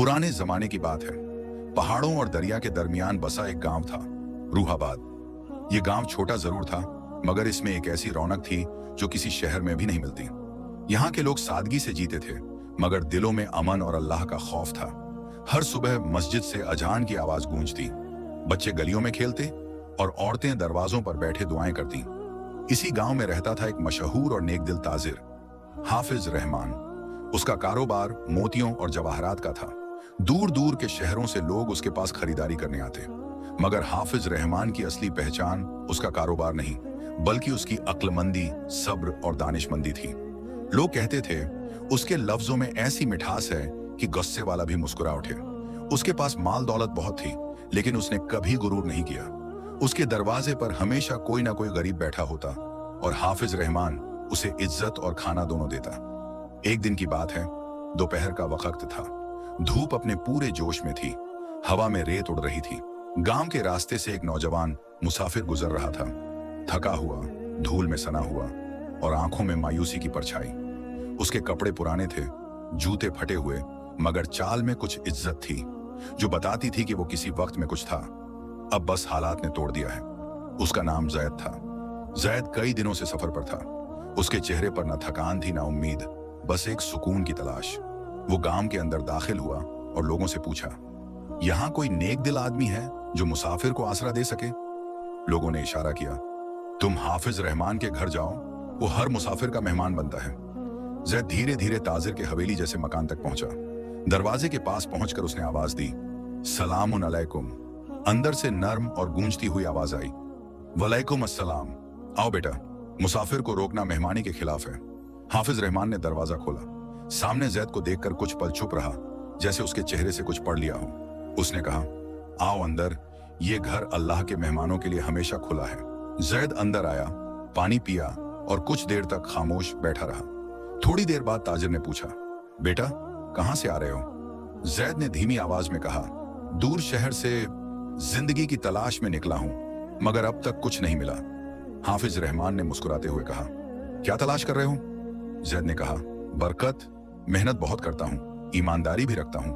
पुराने जमाने की बात है। पहाड़ों और दरिया के दरमियान बसा एक गांव था, रूहाबाद। ये गांव छोटा जरूर था, मगर इसमें एक ऐसी रौनक थी जो किसी शहर में भी नहीं मिलती। यहाँ के लोग सादगी से जीते थे, मगर दिलों में अमन और अल्लाह का खौफ था। हर सुबह मस्जिद से अजान की आवाज गूंजती, बच्चे गलियों में खेलते और औरतें दरवाजों पर बैठे दुआएं करती। इसी गांव में रहता था एक मशहूर और नेकदिल ताजिर, हाफिज रहमान। उसका कारोबार मोतियों और जवाहरात का था। दूर दूर के शहरों से लोग उसके पास खरीदारी करने आते, मगर हाफिज रहमान की असली पहचान उसका कारोबार नहीं, बल्कि उसकी अक्लमंदी, सब्र और दानिशमंदी थी। लोग कहते थे उसके लफ्जों में ऐसी मिठास है कि गुस्से वाला भी मुस्कुरा उठे। उसके पास माल दौलत बहुत थी, लेकिन उसने कभी गुरूर नहीं किया। उसके दरवाजे पर हमेशा कोई ना कोई गरीब बैठा होता और हाफिज रहमान उसे इज्जत और खाना दोनों देता। एक दिन की बात है, दोपहर का वक्त था। धूप अपने पूरे जोश में थी, हवा में रेत उड़ रही थी। गांव के रास्ते से एक नौजवान मुसाफिर गुजर रहा था, थका हुआ, धूल में सना हुआ और आंखों में मायूसी की परछाई। उसके कपड़े पुराने थे, जूते फटे हुए, मगर चाल में कुछ इज्जत थी जो बताती थी कि वो किसी वक्त में कुछ था। अब बस हालात ने तोड़ दिया है। उसका नाम जैद था। जैद कई दिनों से सफर पर था। उसके चेहरे पर न थकान थी, न उम्मीद, बस एक सुकून की तलाश। वो गांव के अंदर दाखिल हुआ और लोगों से पूछा, यहां कोई नेक दिल आदमी है जो मुसाफिर को आसरा दे सके? लोगों ने इशारा किया, तुम हाफिज रहमान के घर जाओ, वो हर मुसाफिर का मेहमान बनता है। जैद धीरे धीरे ताजिर के हवेली जैसे मकान तक पहुंचा। दरवाजे के पास पहुंचकर उसने आवाज दी, सलामुन अलैकुम। अंदर से नर्म और गूंजती हुई आवाज आई, वलैकुम अस्सलाम। आओ बेटा, मुसाफिर को रोकना मेहमानी के खिलाफ है। हाफिज रहमान ने दरवाजा खोला। सामने जैद को देखकर कुछ पल चुप रहा, जैसे उसके चेहरे से कुछ पढ़ लिया हो। उसने कहा, आओ अंदर, ये घर अल्लाह के मेहमानों के लिए हमेशा खुला है। जैद अंदर आया, पानी पिया और कुछ देर तक खामोश बैठा रहा। थोड़ी देर बाद ताजिर ने पूछा, बेटा कहां से आ रहे हो? जैद ने धीमी आवाज में कहा, दूर शहर से जिंदगी की तलाश में निकला हूं, मगर अब तक कुछ नहीं मिला। हाफिज रहमान ने मुस्कुराते हुए कहा, क्या तलाश कर रहे हो? जैद ने कहा, बरकत। मेहनत बहुत करता हूं, ईमानदारी भी रखता हूं,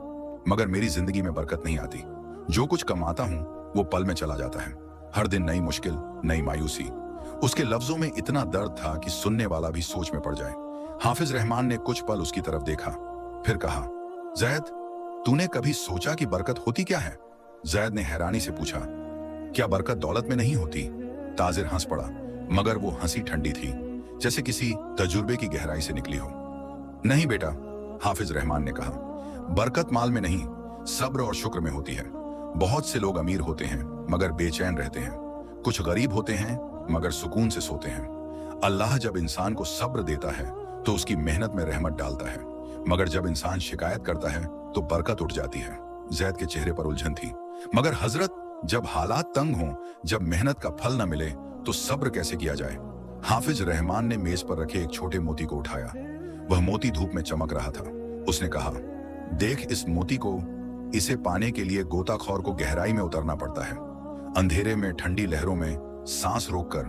मगर मेरी जिंदगी में बरकत नहीं आती। जो कुछ कमाता हूं वो पल में चला जाता है। हर दिन नई मुश्किल, नई मायूसी। उसके लफ्जों में इतना दर्द था कि सुनने वाला भी सोच में पड़ जाए। हाफिज रहमान ने कुछ पल उसकी तरफ देखा, फिर कहा, जैद तूने कभी सोचा कि बरकत होती क्या है? जैद ने हैरानी से पूछा, क्या बरकत दौलत में नहीं होती? ताजिर हंस पड़ा, मगर वो हंसी ठंडी थी, जैसे किसी तजुर्बे की गहराई से निकली हो। नहीं बेटा, हाफिज रहमान ने कहा, बरकत माल में नहीं, सब्र और शुक्र में होती है। बहुत से लोग अमीर होते हैं मगर बेचैन रहते हैं। कुछ गरीब होते हैं मगर सुकून से सोते हैं। अल्लाह जब इंसान को सब्र देता है तो उसकी मेहनत में रहमत डालता है, मगर जब इंसान शिकायत करता है तो बरकत उठ जाती है। जैद के चेहरे पर उलझन थी, मगर हजरत, जब हालात तंग हों, जब मेहनत का फल न मिले तो सब्र कैसे किया जाए? हाफिज रहमान ने मेज पर रखे एक छोटे मोती को उठाया। वह मोती धूप में चमक रहा था। उसने कहा, देख इस मोती को, इसे पाने के लिए गोताखोर को गहराई में उतरना पड़ता है। अंधेरे में, ठंडी लहरों में सांस रोककर,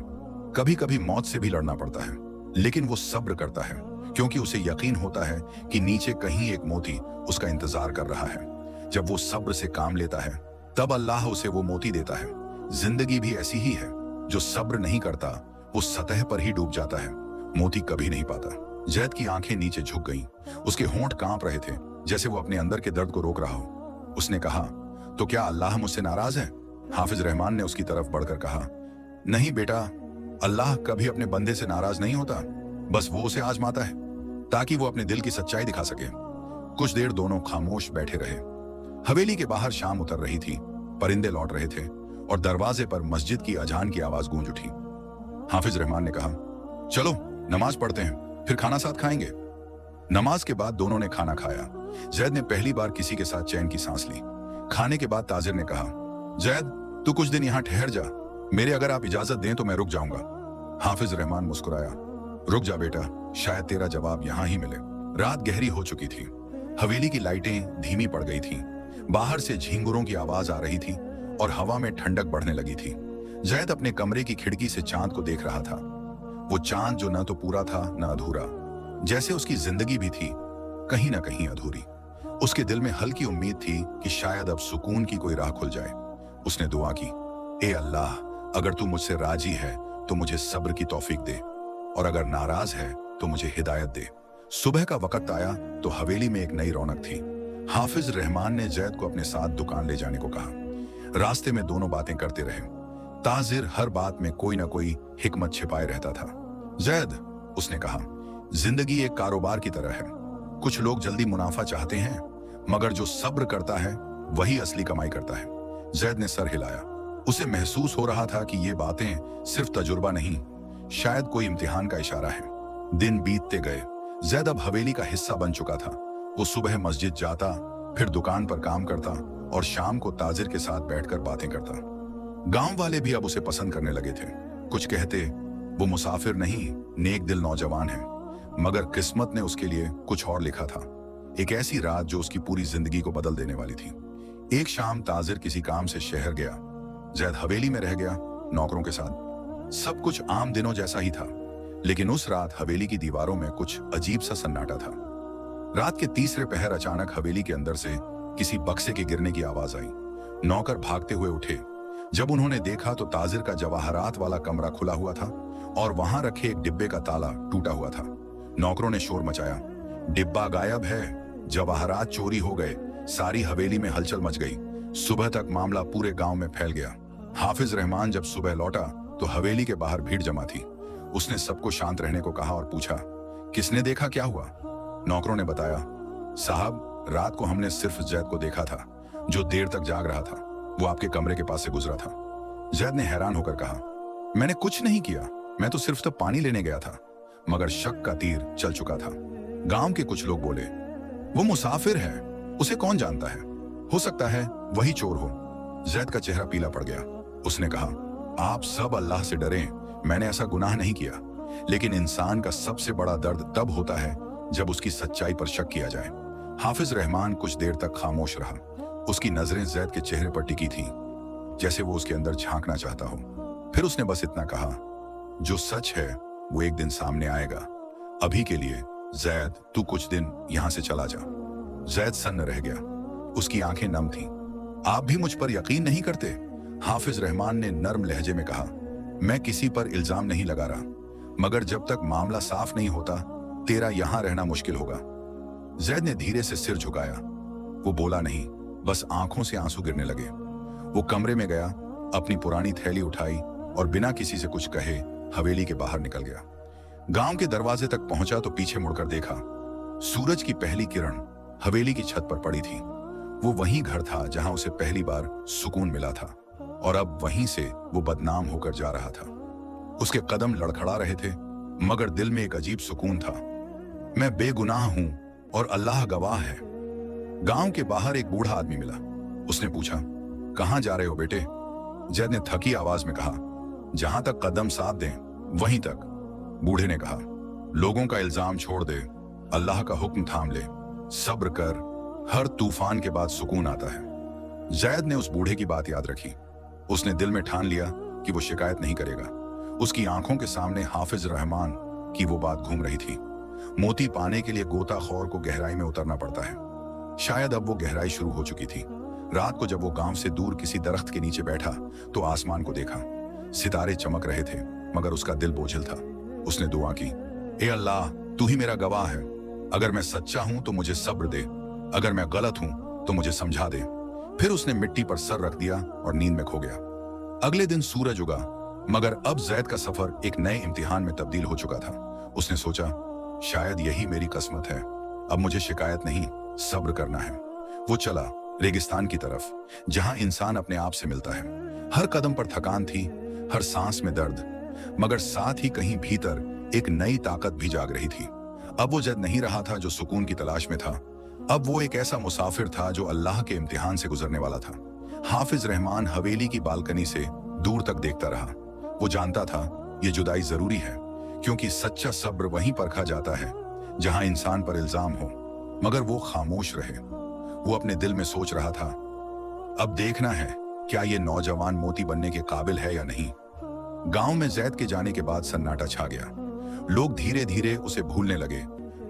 कभी कभी मौत से भी लड़ना पड़ता है, लेकिन वो सब्र करता है, क्योंकि उसे यकीन होता है कि नीचे कहीं एक मोती उसका इंतजार कर रहा है। जब वो सब्र से काम लेता है, तब अल्लाह उसे वो मोती देता है। जिंदगी भी ऐसी ही है, जो सब्र नहीं करता वो सतह पर ही डूब जाता है, मोती कभी नहीं पाता। जैद की आंखें नीचे झुक गईं, उसके होंठ कांप रहे थे, जैसे वो अपने अंदर के दर्द को रोक रहा हो। उसने कहा, तो क्या अल्लाह मुझसे नाराज है? हाफिज रहमान ने उसकी तरफ बढ़कर कहा, नहीं बेटा, अल्लाह कभी अपने बंदे से नाराज नहीं होता, बस वो उसे आजमाता है ताकि वो अपने दिल की सच्चाई दिखा सके। कुछ देर दोनों खामोश बैठे रहे। हवेली के बाहर शाम उतर रही थी, परिंदे लौट रहे थे और दरवाजे पर मस्जिद की अजान की आवाज गूंज उठी। हाफिज रहमान ने कहा, चलो नमाज पढ़ते हैं, फिर खाना साथ खाएंगे। नमाज के बाद दोनों ने खाना खाया। जैद ने पहली बार किसी के साथ चैन की सांस ली। खाने के बाद ताजिर ने कहा, जैद तू कुछ दिन यहाँ ठहर जा, मेरे अगर आप इजाजत दें तो मैं रुक जाऊंगा। हाफिज रहमान मुस्कुराया, रुक जा बेटा, शायद तेरा जवाब यहाँ ही मिले। रात गहरी हो चुकी थी। हवेली की लाइटें धीमी पड़ गई थीं। बाहर से झींगुरों की आवाज आ रही थी और हवा में ठंडक बढ़ने लगी थी। जैद अपने कमरे की खिड़की से चांद को देख रहा था। वो चांद जो न तो पूरा था न अधूरा, जैसे उसकी जिंदगी भी थी कहीं ना कहीं अधूरी। उसके दिल में हल्की उम्मीद थी कि शायद अब सुकून की कोई राह खुल जाए। उसने दुआ की, ए अल्लाह, अगर तू मुझसे राजी है तो मुझे सब्र की तौफीक दे, और अगर नाराज है तो मुझे हिदायत दे। सुबह का वक्त आया तो हवेली में एक नई रौनक थी। हाफिज रहमान ने जैद को अपने साथ दुकान ले जाने को कहा। रास्ते में दोनों बातें करते रहे। ताजिर हर बात में कोई ना कोई हिकमत छिपाए रहता था। जैद, उसने कहा, जिंदगी एक कारोबार की तरह है। कुछ लोग जल्दी मुनाफा चाहते हैं, मगर जो सब्र करता है वही असली कमाई करता है। जैद ने सर हिलाया। उसे महसूस हो रहा था कि ये बातें सिर्फ तजुर्बा नहीं, शायद कोई इम्तिहान का इशारा है। दिन बीतते गए। जैद अब हवेली का हिस्सा बन चुका था। वो सुबह मस्जिद जाता, फिर दुकान पर काम करता और शाम को ताजिर के साथ बैठकर बातें करता। गांव वाले भी अब उसे पसंद करने लगे थे। कुछ कहते, वो मुसाफिर नहीं, नेक दिल नौजवान है। मगर किस्मत ने उसके लिए कुछ और लिखा था, एक ऐसी रात जो उसकी पूरी जिंदगी को बदल देने वाली थी। एक शाम ताजिर किसी काम से शहर गया। जैद हवेली में रह गया, नौकरों के साथ। सब कुछ आम दिनों जैसा ही था, लेकिन उस रात हवेली की दीवारों में कुछ अजीब सा सन्नाटा था। रात के तीसरे पहर अचानक हवेली के अंदर से किसी बक्से के गिरने की आवाज आई। नौकर भागते हुए उठे। जब उन्होंने देखा तो ताजिर का जवाहरात वाला कमरा खुला हुआ था और वहां रखे एक डिब्बे का ताला टूटा हुआ था। नौकरों ने शोर मचाया, डिब्बा गायब है, जवाहरात चोरी हो गए। सारी हवेली में हलचल मच गई। सुबह तक मामला पूरे गांव में फैल गया। हाफिज रहमान जब सुबह लौटा तो हवेली के बाहर भीड़ जमा थी। उसने सबको शांत रहने को कहा और पूछा, किसने देखा, क्या हुआ? नौकरों ने बताया, साहब, रात को हमने सिर्फ जैद को देखा था, जो देर तक जाग रहा था। वो आपके कमरे के पास से गुजरा था। जैद ने हैरान होकर कहा, मैंने कुछ नहीं किया, मैं तो सिर्फ तब पानी लेने गया था। मगर शक का तीर चल चुका था। गांव के कुछ लोग बोले, वो मुसाफिर है, उसे कौन जानता है, हो सकता है वही चोर हो। जैद का चेहरा पीला पड़ गया। उसने कहा, आप सब अल्लाह से डरें, मैंने ऐसा गुनाह नहीं किया। लेकिन इंसान का सबसे बड़ा दर्द तब होता है जब उसकी सच्चाई पर शक किया जाए। हाफिज रहमान कुछ देर तक खामोश रहा। उसकी नजरें जैद के चेहरे पर टिकी थीं, जैसे वो उसके अंदर झांकना चाहता हो। फिर उसने बस इतना कहा, जो सच है वो एक दिन सामने आएगा। अभी के लिए जैद, तू कुछ दिन यहां से चला जा। जैद सन्न रह गया। उसकी आंखें नम थीं। आप भी मुझ पर यकीन नहीं करते? हाफिज रहमान ने नर्म लहजे में कहा, मैं किसी पर इल्जाम नहीं लगा रहा, मगर जब तक मामला साफ नहीं होता तेरा यहां रहना मुश्किल होगा। जैद ने धीरे से सिर झुकाया। वो बोला नहीं, बस आंखों से आंसू गिरने लगे। वो कमरे में गया, अपनी पुरानी थैली उठाई और बिना किसी से कुछ कहे हवेली के बाहर निकल गया। गांव के दरवाजे तक पहुंचा तो पीछे मुड़कर देखा। सूरज की पहली किरण हवेली की छत पर पड़ी थी। वो वही घर था जहां उसे पहली बार सुकून मिला था, और अब वहीं से वो बदनाम होकर जा रहा था। उसके कदम लड़खड़ा रहे थे, मगर दिल में एक अजीब सुकून था। मैं बेगुनाह हूं और अल्लाह गवाह है। गांव के बाहर एक बूढ़ा आदमी मिला। उसने पूछा, कहां जा रहे हो बेटे? जैद ने थकी आवाज में कहा, जहां तक कदम साथ दें वहीं तक। बूढ़े ने कहा, लोगों का इल्जाम छोड़ दे, अल्लाह का हुक्म थाम ले, सब्र कर, हर तूफान के बाद सुकून आता है। जैद ने उस बूढ़े की बात याद रखी। उसने दिल में ठान लिया कि वो शिकायत नहीं करेगा। उसकी आंखों के सामने हाफिज रहमान की वो बात घूम रही थी। मोती पाने के लिए गोताखोर को गहराई में उतरना पड़ता है। शायद अब वो गहराई शुरू हो चुकी थी। रात को जब वो गांव से दूर किसी दरख्त के नीचे बैठा तो आसमान को देखा। सितारे चमक रहे थे, मगर उसका दिल बोझिल था। उसने दुआ की, ए अल्लाह, तू ही मेरा गवाह है। अगर मैं सच्चा हूं तो मुझे सब्र दे, अगर मैं गलत हूं तो मुझे समझा दे। फिर उसने मिट्टी पर सर रख दिया और नींद में खो गया। अगले दिन सूरज उगा, मगर अब जैद का सफर एक नए इम्तिहान में तब्दील हो चुका था। उसने सोचा, शायद यही मेरी किस्मत है, अब मुझे शिकायत नहीं, सब्र करना है। वो चला रेगिस्तान की तरफ, जहां इंसान अपने आप से मिलता है। हर कदम पर थकान थी, हर सांस में दर्द, मगर साथ ही कहीं भीतर एक नई ताकत भी जाग रही थी। अब वो जैद नहीं रहा था जो सुकून की तलाश में था। अब वो एक ऐसा मुसाफिर था जो अल्लाह के इम्तिहान से गुजरने वाला था। हाफिज रहमान हवेली की बालकनी से दूर तक देखता रहा। वो जानता था ये जुदाई जरूरी है, क्योंकि सच्चा सब्र वहीं परखा जाता है जहां इंसान पर इल्जाम हो। मगर वो खामोश रहे। वो अपने दिल में सोच रहा था, अब देखना है क्या ये नौजवान मोती बनने के काबिल है या नहीं। गांव में जैद के जाने के बाद सन्नाटा छा गया। लोग धीरे धीरे उसे भूलने लगे,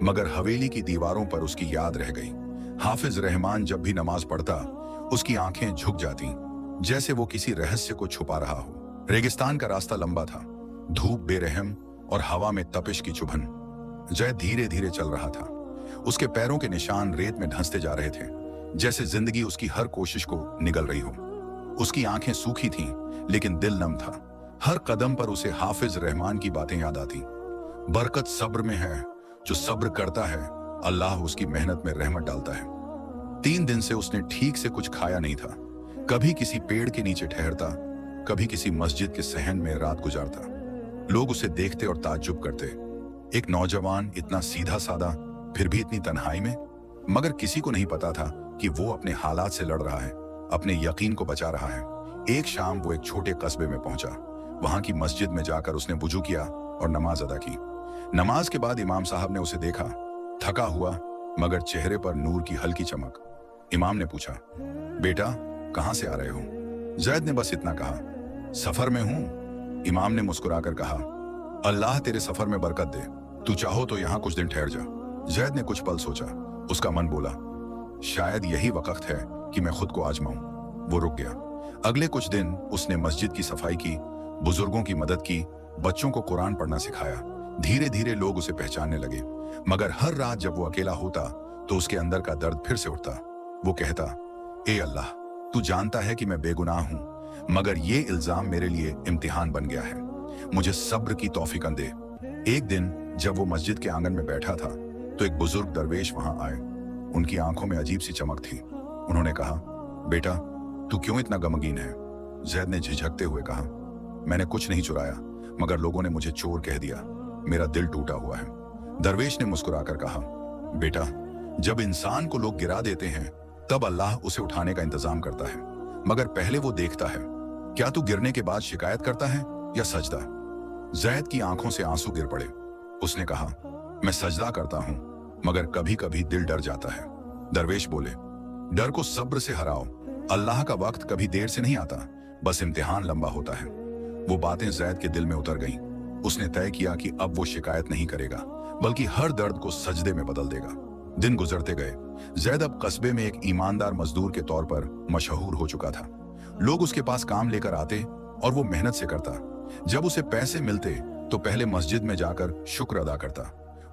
मगर हवेली की दीवारों पर उसकी याद रह गई। हाफिज रहमान जब भी नमाज पढ़ता, उसकी आंखें झुक जाती, जैसे वो किसी रहस्य को छुपा रहा हो। रेगिस्तान का रास्ता लंबा था, धूप बेरहम और हवा में तपिश की चुभन। जैद धीरे धीरे चल रहा था। उसके पैरों के निशान रेत में धंसते जा रहे थे, जैसे जिंदगी उसकी हर कोशिश को निगल रही हो। उसकी आंखें सूखी थीं, लेकिन दिल नम था। हर कदम पर उसे हाफिज रहमान की बातें याद आती। बरकत सब्र में है, जो सब्र करता है अल्लाह उसकी मेहनत में रहमत डालता है। 3 दिन से उसने ठीक से कुछ खाया नहीं था। कभी किसी पेड़ के नीचे ठहरता, कभी किसी मस्जिद के सहन में रात गुजारता। लोग उसे देखते और ताज्जुब करते। एक नौजवान इतना सीधा साधा, फिर भी इतनी तन्हाई में। मगर किसी को नहीं पता था कि वो अपने हालात से लड़ रहा है, अपने यकीन को बचा रहा है। एक शाम वो एक छोटे कस्बे में पहुंचा। वहां की मस्जिद में जाकर उसने वुजू किया और नमाज अदा की। नमाज के बाद इमाम साहब ने उसे देखा, थका हुआ मगर चेहरे पर नूर की हल्की चमक। इमाम ने पूछा, बेटा कहां से आ रहे हो? जैद ने बस इतना कहा, सफर में हूं। इमाम ने मुस्कुराकर कहा, अल्लाह तेरे सफर में बरकत दे। तू चाहो तो यहां कुछ दिन ठहर जा। जैद ने कुछ पल सोचा। उसका मन बोला, शायद यही वक्त है कि मैं खुद को आजमाऊं। वो रुक गया। अगले कुछ दिन उसने मस्जिद की सफाई की, बुजुर्गों की मदद की, बच्चों को कुरान पढ़ना सिखाया। धीरे धीरे लोग उसे पहचानने लगे। मगर हर रात जब वो अकेला होता तो उसके अंदर का दर्द फिर से उठता। वो कहता, ए अल्लाह, तू जानता है कि मैं बेगुनाह हूं, मगर ये इल्जाम मेरे लिए इम्तिहान बन गया है। मुझे सब्र की तौफीक दे। एक दिन जब वो मस्जिद के आंगन में बैठा था तो एक बुजुर्ग दरवेश वहां आए। उनकी आंखों में अजीब सी चमक थी। उन्होंने कहा, बेटा तू क्यों इतना गमगीन है? जैद ने झिझकते हुए कहा, मैंने कुछ नहीं चुराया, मगर लोगों ने मुझे चोर कह दिया। मेरा दिल टूटा हुआ है। दरवेश ने मुस्कुराकर कहा, बेटा जब इंसान को लोग गिरा देते हैं तब अल्लाह उसे उठाने का इंतजाम करता है, मगर पहले वो देखता है क्या तू गिरने के बाद शिकायत करता है या सजदा। जैद की आंखों से आंसू गिर पड़े। उसने कहा, मैं सजदा करता हूं, मगर कभी कभी दिल डर जाता है। दरवेश बोले, डर को सब्र से हराओ। अल्लाह का वक्त कभी देर से नहीं आता, बस इम्तिहान लंबा होता है। वो बातें जैद के दिल में उतर गईं। उसने तय किया कि अब वो शिकायत नहीं करेगा, बल्कि हर दर्द को सजदे में बदल देगा। दिन गुजरते गए। जैद अब कस्बे में एक ईमानदार मजदूर के तौर पर मशहूर हो चुका था। लोग उसके पास काम लेकर आते और वो मेहनत से करता। जब उसे पैसे मिलते तो पहले मस्जिद में जाकर शुक्र अदा करता।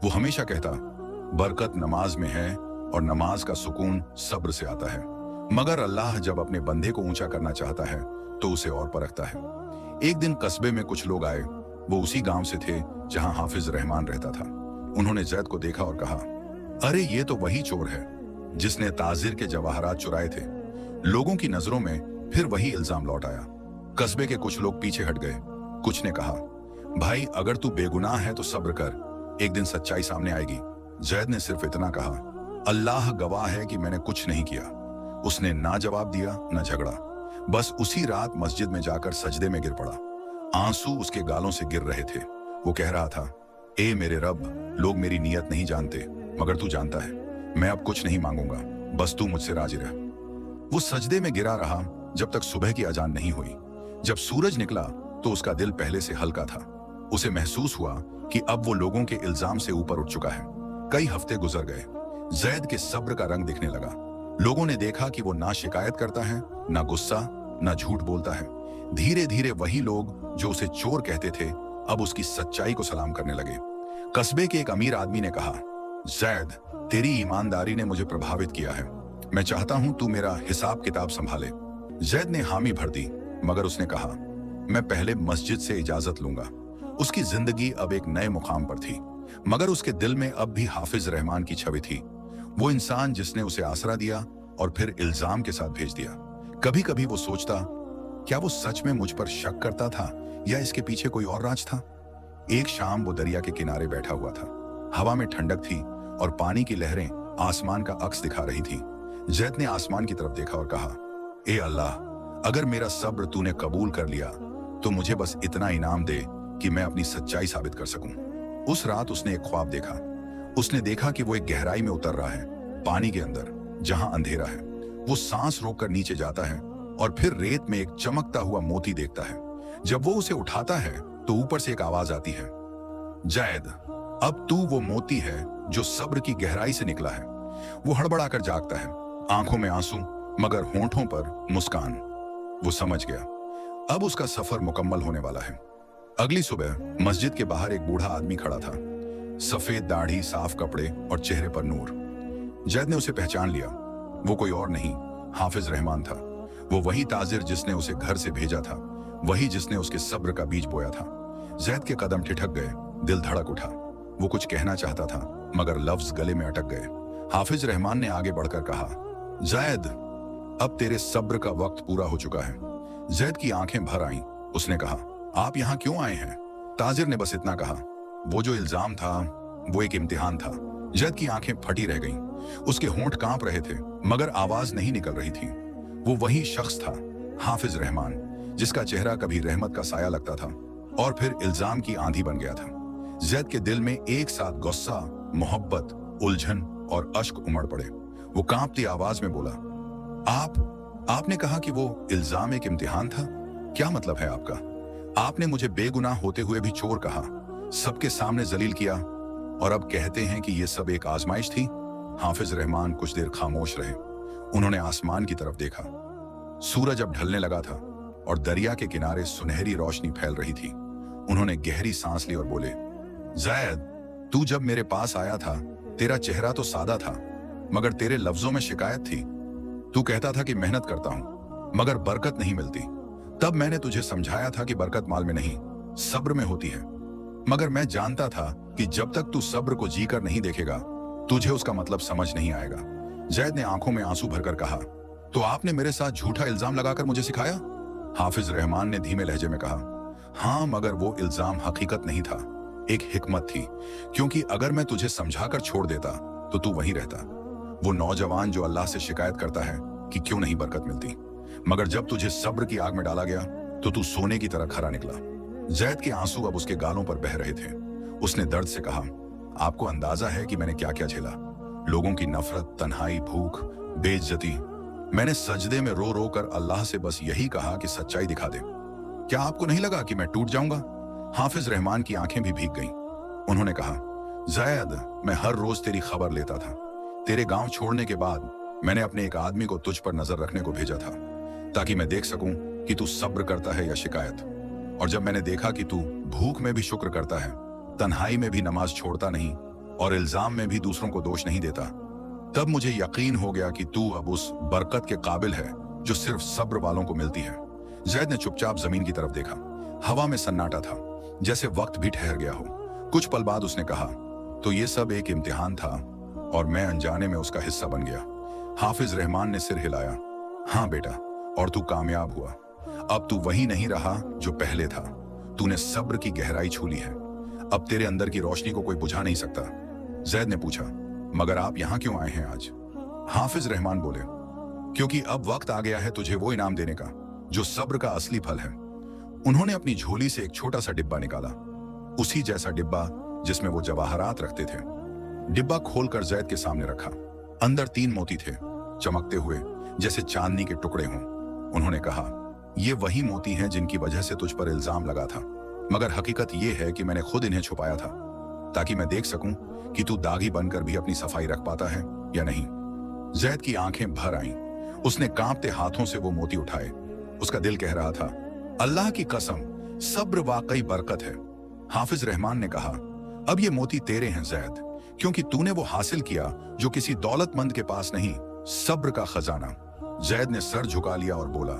वो हमेशा कहता, बरकत नमाज में है और नमाज का सुकून सब्र से आता है। मगर अल्लाह जब अपने बंदे को ऊंचा करना चाहता है तो उसे और परखता है। एक दिन कस्बे में कुछ लोग आए। वो उसी गांव से थे जहां हाफिज रहमान रहता था। उन्होंने जैद को देखा और कहा, अरे ये तो वही चोर है जिसने ताजिर के जवाहरात चुराए थे। लोगों की नजरों में फिर वही इल्जाम लौट आया। कस्बे के कुछ लोग पीछे हट गए। कुछ ने कहा, भाई अगर तू बेगुनाह है तो सब्र कर, एक दिन सच्चाई सामने आएगी। जैद ने सिर्फ इतना कहा, अल्लाह गवाह है कि मैंने कुछ नहीं किया। उसने ना जवाब दिया न झगड़ा। बस उसी रात मस्जिद में जाकर सजदे में गिर पड़ा। आंसू उसके गालों से गिर रहे थे। वो कह रहा था, ए मेरे रब, लोग मेरी नीयत नहीं जानते, मगर तू जानता है। मैं अब कुछ नहीं मांगूंगा, बस तू मुझसे राजी रह। वो सजदे में गिरा रहा जब तक सुबह की अजान नहीं हुई। जब सूरज निकला तो उसका दिल पहले से हल्का था। उसे महसूस हुआ कि अब वो लोगों के इल्जाम से ऊपर उठ चुका है। कई हफ्ते गुजर गए। जैद के सब्र का रंग दिखने लगा। लोगों ने देखा कि वो ना शिकायत करता है, ना गुस्सा, ना झूठ बोलता है। धीरे धीरे वही लोग जो उसे चोर कहते थे अब उसकी सच्चाई को सलाम करने लगे। कस्बे के एक अमीर आदमी ने कहा, जैद, तेरी ईमानदारी ने मुझे प्रभावित किया है। मैं चाहता हूं तू मेरा हिसाब किताब संभाले। जैद ने हामी भर दी, मगर उसने कहा, मैं पहले मस्जिद से इजाजत लूंगा। उसकी जिंदगी अब एक नए मुकाम पर थी, मगर उसके दिल में अब भी हाफिज रहमान की छवि थी। वो इंसान जिसने उसे आसरा दिया और फिर इल्जाम के साथ भेज दिया। कभी कभी वो सोचता, क्या वो सच में मुझ पर शक करता था या इसके पीछे कोई और राज था। एक शाम वो दरिया के किनारे बैठा हुआ था। हवा में ठंडक थी और पानी की लहरें आसमान का अक्स दिखा रही थी। जैद ने आसमान की तरफ देखा और कहा, ए अल्लाह, अगर मेरा सब्र तूने कबूल कर लिया तो मुझे बस इतना इनाम दे कि मैं अपनी सच्चाई साबित कर सकूं। उस रात उसने एक ख्वाब देखा। उसने देखा कि वो एक गहराई में उतर रहा है, पानी के अंदर, जहां अंधेरा है। वो सांस रोककर नीचे जाता है और फिर रेत में एक चमकता हुआ मोती देखता है। जब वो उसे उठाता है तो ऊपर से एक आवाज आती है, जैद, अब तू वो मोती है जो सब्र की गहराई से निकला है। वो हड़बड़ाकर जागता है, आंखों में आंसू मगर होंठों पर मुस्कान। वो समझ गया अब उसका सफर मुकम्मल होने वाला है। अगली सुबह मस्जिद के बाहर एक बूढ़ा आदमी खड़ा था, सफेद दाढ़ी, साफ कपड़े और चेहरे पर नूर। जैद ने उसे पहचान लिया। वो कोई और नहीं, हाफिज रहमान था। वो वही ताजिर जिसने उसे घर से भेजा था, वही जिसने उसके सब्र का बीज बोया था। जैद के कदम ठिठक गए, दिल धड़क उठा। वो कुछ कहना चाहता था मगर लफ्ज गले में अटक गए। हाफिज रहमान ने आगे बढ़कर कहा, जैद, अब तेरे सब्र का वक्त पूरा हो चुका है। जैद की आंखें भर आईं। उसने कहा, आप यहाँ क्यों आए हैं? ताजिर ने बस इतना कहा, वो जो इल्जाम था वो एक इम्तिहान था। जैद की आंखें फटी रह गईं। उसके होंठ कांप रहे थे मगर आवाज नहीं निकल रही थी। वो वही शख्स था, हाफिज रहमान, जिसका चेहरा कभी रहमत का साया लगता था और फिर इल्जाम की आंधी बन गया था। जैद के दिल में एक साथ गुस्सा, मोहब्बत, उलझन और अश्क उमड़ पड़े। वो कांपती आवाज में बोला, आपने कहा कि वो इल्जाम एक इम्तिहान था? क्या मतलब है आपका? आपने मुझे बेगुनाह होते हुए भी चोर कहा, सबके सामने जलील किया और अब कहते हैं कि ये सब एक आजमाइश थी। हाफिज रहमान कुछ देर खामोश रहे। उन्होंने आसमान की तरफ देखा। सूरज अब ढलने लगा था और दरिया के किनारे सुनहरी रोशनी फैल रही थी। उन्होंने गहरी सांस ली और बोले, जैद, तू जब मेरे पास आया था तेरा चेहरा तो सादा था मगर तेरे लफ्जों में शिकायत थी। तू कहता था कि मेहनत करता हूं मगर बरकत नहीं मिलती। तब मैंने तुझे समझाया था कि बरकत माल में नहीं, सब्र में होती है। मगर मैं जानता था कि जब तक तू सब्र को जीकर नहीं देखेगा तुझे उसका मतलब समझ नहीं आएगा। जैद ने आंखों में आंसू भरकर कहा, तो आपने मेरे साथ झूठा इल्जाम लगाकर मुझे सिखाया? हाफिज रहमान ने धीमे लहजे में कहा, हाँ, मगर वो इल्जाम हकीकत नहीं था, एक हिकमत थी। क्योंकि अगर मैं तुझे समझाकर छोड़ देता तो तू वहीं रहता, वो नौजवान जो अल्लाह से शिकायत करता है कि क्यों नहीं बरकत मिलती। मगर जब तुझे सब्र की आग में डाला गया तो तू सोने की तरह खरा निकला। जैद के आंसू अब उसके गालों पर बह रहे थे। उसने दर्द से कहा, आपको अंदाजा है कि मैंने क्या क्या झेला? लोगों की नफरत, तन्हाई, भूख, बेइज्जती। मैंने सजदे में रो रो कर अल्लाह से बस यही कहा कि सच्चाई दिखा दे। क्या आपको नहीं लगा कि मैं टूट जाऊंगा? हाफिज रहमान की आंखें भी भीग गईं। उन्होंने कहा, जैद, मैं हर रोज तेरी खबर लेता था। तेरे गांव छोड़ने के बाद मैंने अपने एक आदमी को तुझ पर नजर रखने को भेजा था ताकि मैं देख सकूं कि तू सब्र करता है या शिकायत। और जब मैंने देखा कि तू भूख में भी शुक्र करता है, तन्हाई में भी नमाज छोड़ता नहीं और इल्जाम में भी दूसरों को दोष नहीं देता, तब मुझे यकीन हो गया कि तू अब उस बरकत के काबिल है जो सिर्फ सब्र वालों को मिलती है। जैद ने चुपचाप जमीन की तरफ देखा। हवा में सन्नाटा था, जैसे वक्त भी ठहर गया हो। कुछ पल बाद उसने कहा, तो ये सब एक इम्तिहान था और मैं अनजाने में उसका हिस्सा बन गया। हाफिज रहमान ने सिर हिलाया, हाँ बेटा, और तू कामयाब हुआ। अब तू वही नहीं रहा जो पहले था। तूने सब्र की गहराई छू ली है। अब तेरे अंदर की रोशनी को कोई बुझा नहीं सकता। जैद ने पूछा, मगर आप यहाँ क्यों आए हैं आज? हाफिज रहमान बोले, क्योंकि अब वक्त आ गया है तुझे वो इनाम देने का जो सब्र का असली फल है। उन्होंने अपनी झोली से एक छोटा सा डिब्बा निकाला, उसी जैसा डिब्बा जिसमें वो जवाहरात रखते थे। डिब्बा खोलकर जैद के सामने रखा। अंदर 3 मोती थे, चमकते हुए जैसे चांदनी के टुकड़े हों। उन्होंने कहा, ये वही मोती हैं जिनकी वजह से तुझ पर इल्जाम लगा था, मगर हकीकत ये है कि मैंने खुद इन्हें छुपाया था ताकि मैं देख सकूं कि तू दागी बनकर भी अपनी सफाई रख पाता है या नहीं। जैद की आंखें भर आईं। उसने कांपते हाथों से वो मोती उठाए। उसका दिल कह रहा था, अल्लाह की कसम, सब्र वाकई बरकत है। हाफिज रहमान ने कहा, अब ये मोती तेरे हैं जैद, क्योंकि तूने वो हासिल किया जो किसी दौलतमंद के पास नहीं, सब्र का खजाना। जैद ने सर झुका लिया और बोला,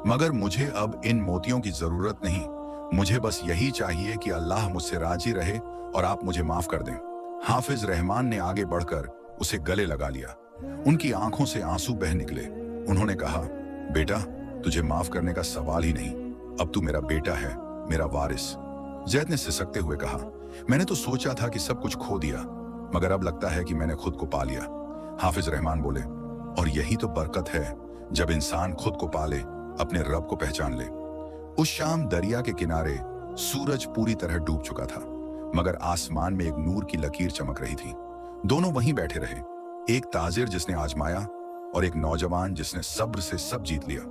मगर मुझे अब इन मोतियों की जरूरत नहीं। मुझे बस यही चाहिए कि अल्लाह मुझसे राजी रहे और आप मुझे माफ कर दें। हाफिज रहमान ने आगे बढ़कर उसे गले लगा लिया। उनकी आंखों से आंसू बह निकले। उन्होंने कहा, बेटा, तुझे माफ करने का सवाल ही नहीं। अब तू मेरा बेटा है, मेरा वारिस। जैद ने सिसकते हुए कहा, मैंने तो सोचा था कि सब कुछ खो दिया, मगर अब लगता है कि मैंने खुद को पा लिया। हाफिज रहमान बोले, और यही तो बरकत है, जब इंसान खुद को पाले, अपने रब को पहचान ले। उस शाम दरिया के किनारे सूरज पूरी तरह डूब चुका था, मगर आसमान में एक नूर की लकीर चमक रही थी। दोनों वहीं बैठे रहे, एक ताजिर जिसने आजमाया और एक नौजवान जिसने सब्र से सब जीत लिया।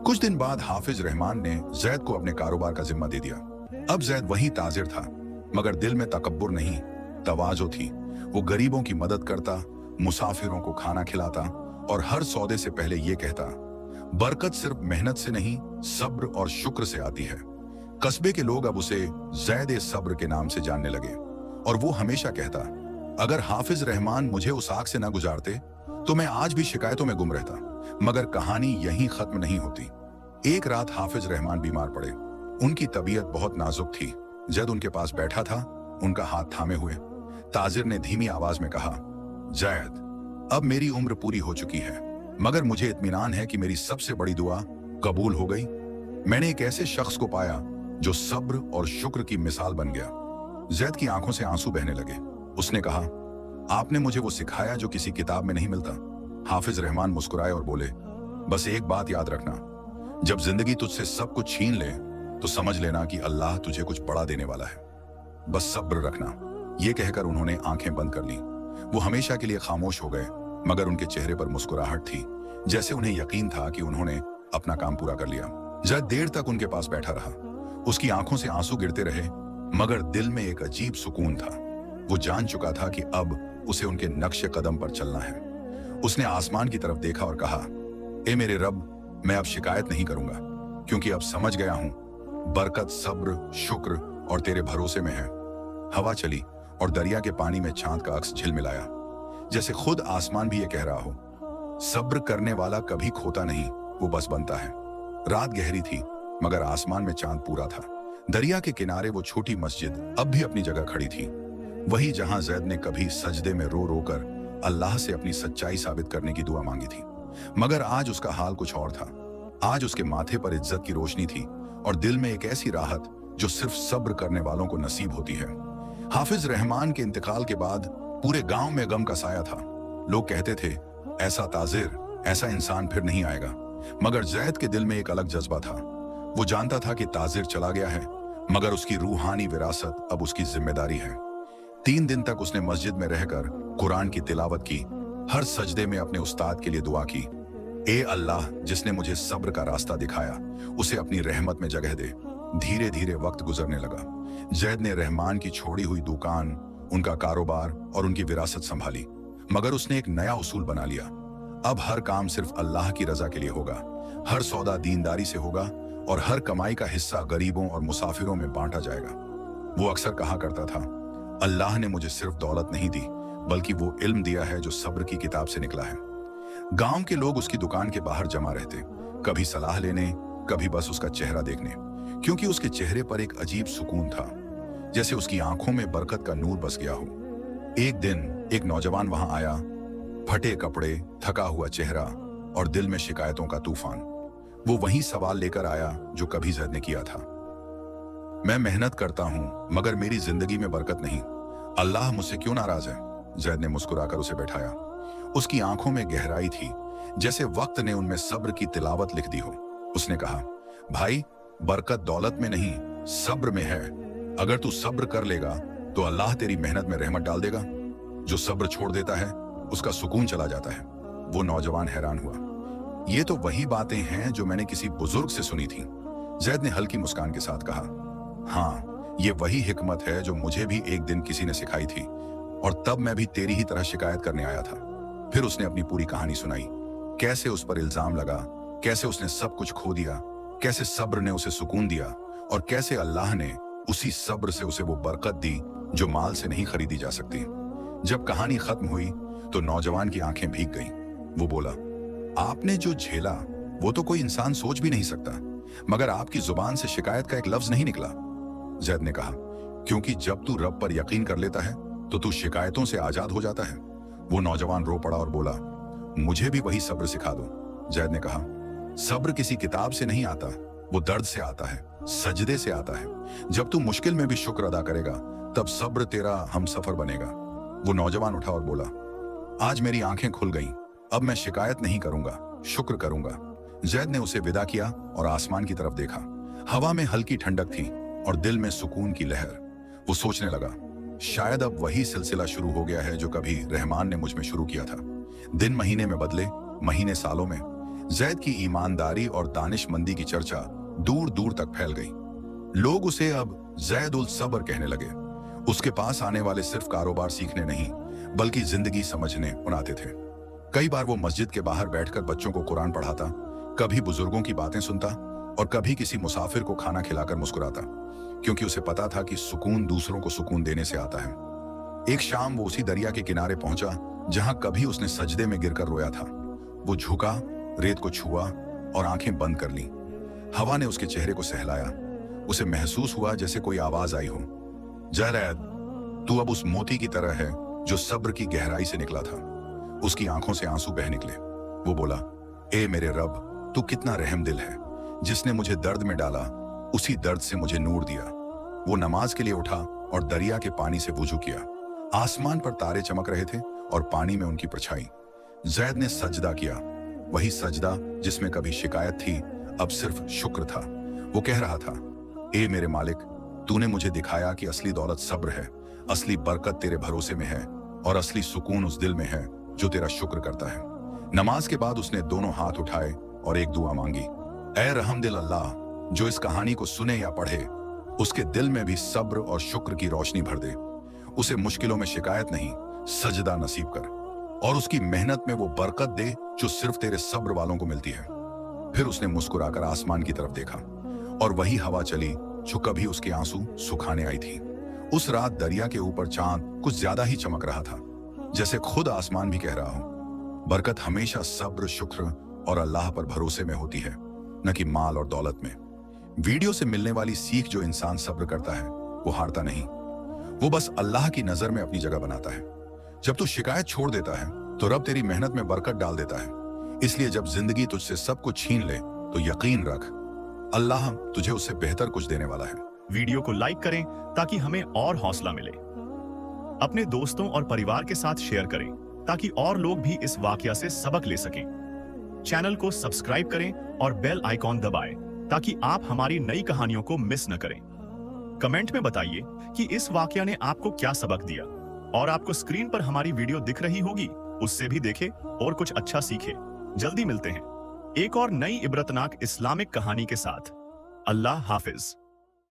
कुछ दिन बाद हाफिज रहमान ने जैद को अपने कारोबार का जिम्मा दे दिया। अब जैद वही ताजिर था, मगर दिल में तकब्बुर नहीं, तवाज़ो थी। वो गरीबों की मदद करता, मुसाफिरों को खाना खिलाता और हर सौदे से पहले ये कहता, बरकत सिर्फ मेहनत से नहीं, सब्र और शुक्र से आती है। कस्बे के लोग अब उसे ज़ैद सब्र के नाम से जानने लगे और वो हमेशा कहता, अगर हाफिज रहमान मुझे उस आग से न गुजारते तो मैं आज भी शिकायतों में गुम रहता। मगर कहानी यहीं खत्म नहीं होती। एक रात हाफिज रहमान बीमार पड़े। उनकी तबीयत बहुत नाजुक थी। जैद उनके पास बैठा था, उनका हाथ थामे हुए। ताजिर ने धीमी आवाज में कहा, जैद, अब मेरी उम्र पूरी हो चुकी है, मगर मुझे इत्मीनान है कि मेरी सबसे बड़ी दुआ कबूल हो गई। मैंने एक ऐसे शख्स को पाया जो सब्र और शुक्र की मिसाल बन गया। जैद की आंखों से आंसू बहने लगे। उसने कहा, आपने मुझे वो सिखाया जो किसी किताब में नहीं मिलता। हाफिज रहमान मुस्कुराए और बोले, बस एक बात याद रखना, जब जिंदगी तुझसे सब कुछ छीन ले तो समझ लेना कि अल्लाह तुझे कुछ बड़ा देने वाला है। बस सब्र रखना। ये कहकर उन्होंने आंखें बंद कर ली। वो हमेशा के लिए खामोश हो गए, मगर उनके चेहरे पर मुस्कुराहट थी, जैसे उन्हें यकीन था कि उन्होंने अपना काम पूरा कर लिया। जैद देर तक उनके पास बैठा रहा। उसकी आंखों से आंसू गिरते रहे, मगर दिल में एक अजीब सुकून था। वो जान चुका था कि अब उसे उनके नक्शे कदम पर चलना है। उसने आसमान की तरफ देखा और कहा, ए मेरे रब, मैं अब शिकायत नहीं करूंगा, क्योंकि अब समझ गया हूं बरकत सब्र, शुक्र और तेरे भरोसे में है। हवा चली और दरिया के पानी में चांद का अक्स झिलमिलाया, जैसे खुद आसमान भी ये कह रहा हो, सब्र करने वाला कभी खोता नहीं, वो बस बनता है। रात गहरी थी, मगर आसमान में चांद पूरा था। दरिया के किनारे वो छोटी मस्जिद अब भी अपनी जगह खड़ी थी, वही जहां जैद ने कभी सजदे में रो रो कर अल्लाह से अपनी सच्चाई साबित करने की दुआ मांगी थी। मगर आज उसका हाल कुछ और था। आज उसके माथे पर इज्जत की रोशनी थी और दिल में एक ऐसी राहत जो सिर्फ सब्र करने वालों को नसीब होती है। हाफिज रहमान के इंतकाल के बाद पूरे गांव में गम का साया था। लोग कहते थे, ऐसा ताजिर, ऐसा इंसान फिर नहीं आएगा। मगर जैद के दिल में एक अलग जज्बा था। वो जानता था कि ताजिर चला गया है, मगर उसकी रूहानी विरासत अब उसकी जिम्मेदारी है। 3 दिन तक उसने मस्जिद में रहकर कुरान की तिलावत की, हर सजदे में अपने उस्ताद के लिए दुआ की, ए अल्लाह, जिसने मुझे सब्र का रास्ता दिखाया, उसे अपनी रहमत में जगह दे। धीरे धीरे वक्त गुजरने लगा। जैद ने रहमान की छोड़ी हुई दुकान, उनका कारोबार और उनकी विरासत संभाली, मगर उसने एक नया उसूल बना लिया। अब हर काम सिर्फ अल्लाह की रजा के लिए होगा, हर सौदा दीनदारी से होगा और हर कमाई का हिस्सा गरीबों और मुसाफिरों में बांटा जाएगा। वो अक्सर कहा करता था, अल्लाह ने मुझे सिर्फ दौलत नहीं दी, बल्कि वो इल्म दिया है जो सब्र की किताब से निकला है। गांव के लोग उसकी दुकान के बाहर जमा रहते, कभी सलाह लेने, कभी बस उसका चेहरा देखने, क्योंकि उसके चेहरे पर एक अजीब सुकून था, जैसे उसकी आंखों में बरकत का नूर बस गया हो। एक दिन एक नौजवान वहां आया, फटे कपड़े, थका हुआ चेहरा और दिल में शिकायतों का तूफान। वो वही सवाल लेकर आया जो कभी जैद ने किया था। मैं मेहनत करता हूं, मगर मेरी जिंदगी में बरकत नहीं। अल्लाह मुझसे क्यों नाराज है? जैद ने मुस्कुराकर उसे बैठाया। उसकी आंखों में गहराई थी, जैसे वक्त ने उनमें सब्र की तिलावत लिख दी हो। उसने कहा, भाई, बरकत दौलत में नहीं, सब्र में है। अगर तू सब्र कर लेगा तो अल्लाह तेरी मेहनत में रहमत डाल देगा। जो सब्र छोड़ देता है उसका सुकून चला जाता है। वो नौजवान हैरान हुआ। ये तो वही बातें हैं जो मैंने किसी बुजुर्ग से सुनी थी। जैद ने हल्की मुस्कान के साथ कहा, हाँ, ये वही हिकमत है जो मुझे भी एक दिन किसी ने सिखाई थी, और तब मैं भी तेरी ही तरह शिकायत करने आया था। फिर उसने अपनी पूरी कहानी सुनाई, कैसे उस पर इल्जाम लगा, कैसे उसने सब कुछ खो दिया, कैसे सब्र ने उसे सुकून दिया और कैसे अल्लाह ने उसी सब्र से उसे वो बरकत दी जो माल से नहीं खरीदी जा सकती। जब कहानी खत्म हुई तो नौजवान की आंखें भीग गईं। वो बोला, आपने जो झेला वो तो कोई इंसान सोच भी नहीं सकता, मगर आपकी जुबान से शिकायत का एक लफ्ज नहीं निकला। जैद ने कहा, क्योंकि जब तू रब पर यकीन कर लेता है तो तू शिकायतों से आजाद हो जाता है। वो नौजवान रो पड़ा और बोला, मुझे भी वही सब्र सिखा दो। जैद ने कहा, सब्र किसी किताब से नहीं आता, वो दर्द से आता है, सजदे से आता है। जब तू मुश्किल में भी शुक्र अदा करेगा तब सब्र तेरा हमसफर बनेगा। वो नौजवान उठा और बोला, आज मेरी आंखें खुल गईं, अब मैं शिकायत नहीं करूंगा, शुक्र करूंगा। जैद ने उसे विदा किया और आसमान की तरफ देखा। हवा में हल्की ठंडक थी और दिल में सुकून की लहर। वो सोचने लगा, शायद अब वही सिलसिला शुरू हो गया है जो कभी रहमान ने मुझ में शुरू किया था। दिन महीने में बदले, महीने सालों में। जैद की ईमानदारी और दानिशमंदी की चर्चा दूर दूर तक फैल गई। लोग उसे अब जैद उल सब्र कहने लगे। उसके पास आने वाले सिर्फ कारोबार सीखने नहीं, बल्कि जिंदगी समझने उनाते थे। कई बार वो मस्जिद के बाहर बैठकर बच्चों को कुरान पढ़ाता, कभी बुजुर्गों की बातें सुनता और कभी किसी मुसाफिर को खाना खिलाकर मुस्कुराता, क्योंकि उसे पता था कि सुकून दूसरों को सुकून देने से आता है। एक शाम वो उसी दरिया के किनारे पहुंचा जहां कभी उसने सजदे में गिरकर रोया था। वो झुका, रेत को छुआ और आंखें बंद कर ली। हवा ने उसके चेहरे को सहलाया। उसे महसूस हुआ जैसे कोई आवाज आई हो, जरैद, तू अब उस मोती की तरह है जो सब्र की गहराई से निकला था। उसकी आंखों से आंसू बह निकले। वो बोला, ए मेरे रब, तू कितना रहम दिल है। जिसने मुझे दर्द में डाला उसी दर्द से मुझे नूर दिया। वो नमाज के लिए उठा और दरिया के पानी से वुजू किया। आसमान पर तारे चमक रहे थे और पानी में उनकी परछाई। जैद ने सजदा किया, वही सजदा जिसमें कभी शिकायत थी अब सिर्फ शुक्र था। वो कह रहा था, ए मेरे मालिक, तूने मुझे दिखाया कि असली दौलत सब्र है, असली बरकत तेरे भरोसे में है और असली सुकून उस दिल में है जो तेरा शुक्र करता है। नमाज के बाद उसने दोनों हाथ उठाए और एक दुआ मांगी, ऐ रहमदिल अल्लाह, जो इस कहानी को सुने या पढ़े उसके दिल में भी सब्र और शुक्र की रोशनी भर दे। उसे मुश्किलों में शिकायत नहीं, सजदा नसीब कर और उसकी मेहनत में वो बरकत दे जो सिर्फ तेरे सब्र वालों को मिलती है। फिर उसने मुस्कुराकर आसमान की तरफ देखा और वही हवा चली जो कभी उसके आंसू सुखाने आई थी। उस रात दरिया के ऊपर चांद कुछ ज्यादा ही चमक रहा था, जैसे खुद आसमान भी कह रहा हो, बरकत हमेशा सब्र, शुक्र और अल्लाह पर भरोसे में होती है, न कि माल और दौलत में। वीडियो से मिलने वाली सीख, जो इंसान सब्र करता है वो हारता नहीं, वो बस अल्लाह की नजर में अपनी जगह बनाता है। जब तू शिकायत छोड़ देता है तो रब तेरी मेहनत में बरकत डाल देता है। इसलिए जब जिंदगी तुझसे सब कुछ छीन ले तो यकीन रख, अल्लाह तुझे उससे बेहतर कुछ देने वाला है। वीडियो को लाइक करें ताकि हमें और हौसला मिले। अपने दोस्तों और परिवार के साथ शेयर करें ताकि और लोग भी इस वाकया से सबक ले सकें। चैनल को सब्सक्राइब करें और बेल आइकॉन दबाएं ताकि आप हमारी नई कहानियों को मिस न करें। कमेंट में बताइए कि इस वाकया ने आपको क्या सबक दिया, और आपको स्क्रीन पर हमारी वीडियो दिख रही होगी, उससे भी देखें और कुछ अच्छा सीखें। जल्दी मिलते हैं एक और नई इबरतनाक इस्लामिक कहानी के साथ। अल्लाह हाफिज।